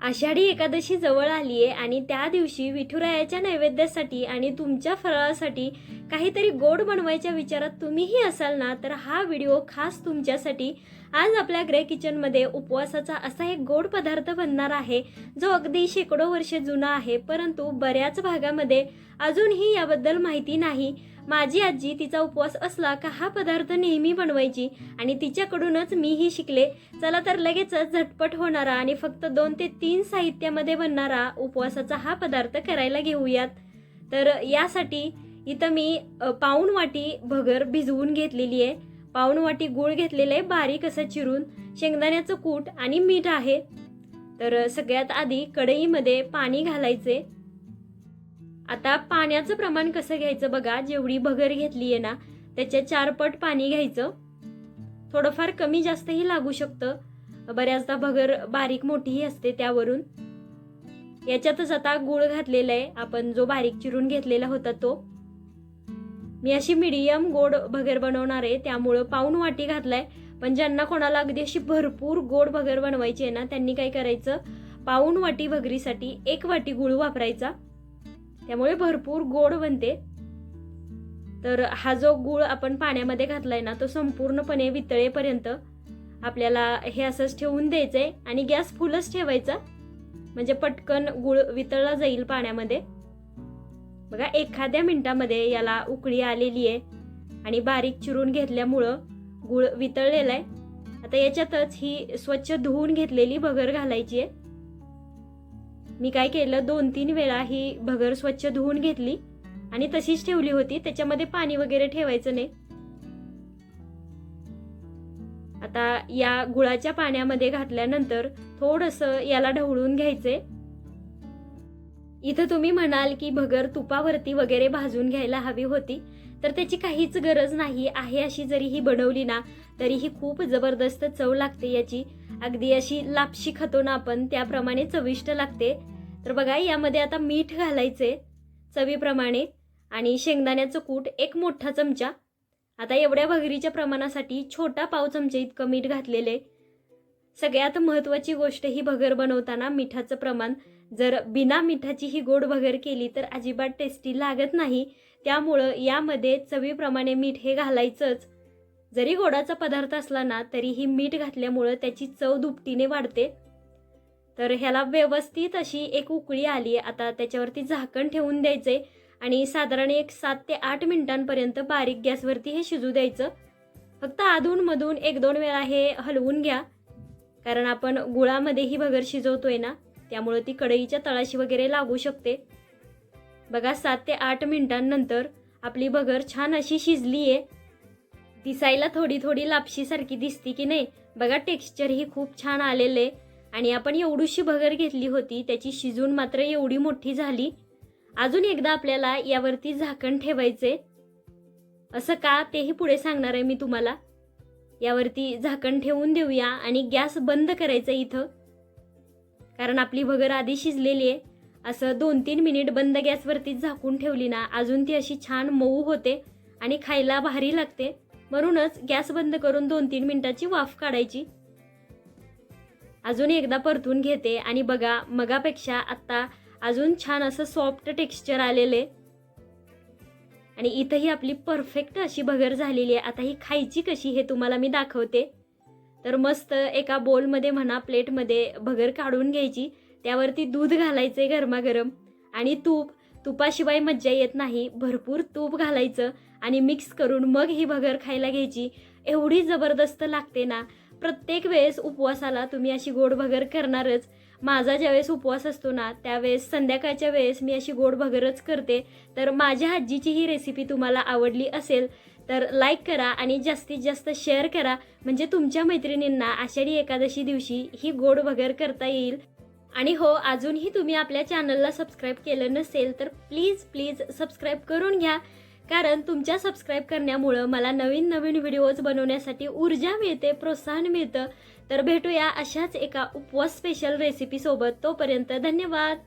आषाढी एकादशी जवळ आली आहे आणि त्या दिवशी विठुरायाच्या नैवेद्यासाठी आणि तुमच्या फराळासाठी काहीतरी गोड बनवायच्या विचारात तुम्हीही असाल ना, तर हा व्हिडिओ खास तुमच्यासाठी. आज आपल्या ग्रे किचनमध्ये उपवासाचा असा एक गोड पदार्थ बनणार आहे जो अगदी शेकडो वर्षे जुना आहे, परंतु बऱ्याच भागामध्ये अजूनही याबद्दल माहिती नाही. माझी आजी तिचा उपवास असला का हा पदार्थ नेहमी बनवायची आणि तिच्याकडूनच मीही शिकले. चला तर लगेचच झटपट होणारा आणि फक्त 2 ते 3 साहित्यामध्ये बनणारा उपवासाचा हा पदार्थ करायला घेऊयात. तर यासाठी इथं मी पाऊण वाटी भगर भिजवून घेतलेली आहे, पाऊण वाटी गूळ घेतलेलं आहे बारीक असं चिरून, शेंगदाण्याचं कूट आणि मीठ आहे. तर सगळ्यात आधी कढईमध्ये पाणी घालायचे. आता पाण्याचं प्रमाण कसं घ्यायचं बघा, जेवढी भगर घेतली आहे ना त्याच्या 4 पट पाणी घ्यायचं. थोडंफार कमी जास्तही लागू शकतं, बऱ्याचदा भगर बारीक मोठीही असते त्यावरून. याच्यातच आता गूळ घातलेला आहे आपण, जो बारीक चिरून घेतलेला होता तो. मी अशी मीडियम गोड भगर बनवणार आहे त्यामुळं पाऊण वाटी घातलाय. पण ज्यांना कोणाला अगदी अशी भरपूर गोड भगर बनवायची आहे ना, त्यांनी काय करायचं, पाऊण वाटी भगरीसाठी 1 वाटी गूळ वापरायचा, त्यामुळे भरपूर गोड बनते. तर हा जो गूळ आपण पाण्यामध्ये घातलाय ना तो संपूर्णपणे वितळेपर्यंत आपल्याला हे असंच ठेवून द्यायचंय आणि गॅस फुलच ठेवायचा, म्हणजे पटकन गूळ वितळला जाईल पाण्यामध्ये. बघा एखाद्या मिनिटामध्ये याला उकळी आलेली आहे आणि बारीक चिरून घेतल्यामुळं गूळ वितळलेला आहे. आता याच्यातच ही स्वच्छ धुवून घेतलेली भगर घालायची आहे. मी काय केलं, 2-3 वेळा ही भगर स्वच्छ धुवून घेतली आणि तशीच ठेवली होती, त्याच्यामध्ये पाणी वगैरे ठेवायचं नाही. आता या गुळाच्या पाण्यामध्ये घातल्यानंतर थोडंसं याला ढवळून घ्यायचंय. इथं तुम्ही म्हणाल की भगर तुपावरती वगैरे भाजून घ्यायला हवी होती, तर त्याची काहीच गरज नाही आहे. अशी जरी ही बनवली ना तरीही खूप जबरदस्त चव लागते याची, अगदी अशी लापशी खातो ना आपण त्याप्रमाणे चविष्ट लागते. तर बघा यामध्ये आता मीठ घालायचे चवीप्रमाणे आणि शेंगदाण्याचं कूट 1 मोठा चमचा. आता एवढ्या भगरीच्या प्रमाणासाठी छोटा पाव चमचा इतकं मीठ घातलेले. सगळ्यात महत्त्वाची गोष्ट ही भगर बनवताना मिठाचं प्रमाण. जर बिना मिठाची ही गोड भगर केली तर अजिबात टेस्टी लागत नाही, त्यामुळं यामध्ये चवीप्रमाणे मीठ हे घालायचंच. जरी गोडाचा पदार्थ असला ना तरीही मीठ घातल्यामुळं त्याची चव दुपटीने वाढते. तर ह्याला व्यवस्थित अशी एक उकळी आली. आता त्याच्यावरती झाकण ठेवून द्यायचे आणि साधारण 7 ते 8 मिनिटांपर्यंत बारीक गॅसवरती हे शिजू द्यायचं. फक्त अधूनमधून 1-2 वेळा हे हलवून घ्या, कारण आपण गुळामध्ये ही भगर शिजवतोय ना त्यामुळे ती कढईच्या तळाशी वगैरे लागू शकते. बघा 7 ते 8 मिनिटांनंतर आपली भगर छान अशी शिजली आहे. दिसायला थोडी थोडी लापशीसारखी दिसती की नाही, बघा टेक्स्चर ही खूप छान आलेलं आहे. आणि आपण एवढीशी भगर घेतली होती त्याची शिजून मात्र एवढी मोठी झाली. अजून एकदा आपल्याला यावरती झाकण ठेवायचे. असं का तेही पुढे सांगणार आहे मी तुम्हाला. यावरती झाकण ठेवून देऊया आणि गॅस बंद करायचा इथं, कारण आपली भगर आधी शिजलेली आहे. असं 2-3 मिनिट बंद गॅसवरती झाकून ठेवली ना अजून ती अशी छान मऊ होते आणि खायला भारी लागते. म्हणूनच गॅस बंद करून 2-3 मिनिटाची वाफ काढायची. अजून एकदा परतून घेते आणि बघा मगापेक्षा आता अजून छान असं सॉफ्ट टेक्स्चर आलेले आणि इथंही आपली परफेक्ट अशी भगर झालेली आहे. आता ही खायची कशी हे तुम्हाला मी दाखवते. तर मस्त एका बोलमध्ये म्हणा प्लेटमध्ये भगर काढून घ्यायची, त्यावरती दूध घालायचे गरमागरम आणि तुपाशिवाय मज्जा येत नाही. भरपूर तूप घालायचं आणि मिक्स करून मग ही भगर खायला घ्यायची. एवढी जबरदस्त लागते ना. प्रत्येक वेळेस उपवासाला तुम्ही अशी गोड भगर करणारच. माझा ज्यावेळेस उपवास असतो ना त्यावेळेस संध्याकाळच्या वेळेस मी अशी गोड भगरच करते. तर माझ्या आजीची ही रेसिपी तुम्हाला आवडली असेल तर लाईक करा आणि जास्तीत जास्त शेअर करा, म्हणजे तुमच्या मैत्रिणींना आषाढी एकादशी दिवशी ही गोड भगर करता येईल. आणि हो, अजूनही तुम्ही आपल्या चॅनलला सबस्क्राईब केलं नसेल तर प्लीज सबस्क्राईब करून घ्या, कारण तुमच्या सबस्क्राईब करण्यामुळं मला नवीन नवीन व्हिडिओज बनवण्यासाठी ऊर्जा मिळते, प्रोत्साहन मिळतं. तर भेटूया अशाच एका उपवास स्पेशल रेसिपीसोबत. तोपर्यंत धन्यवाद.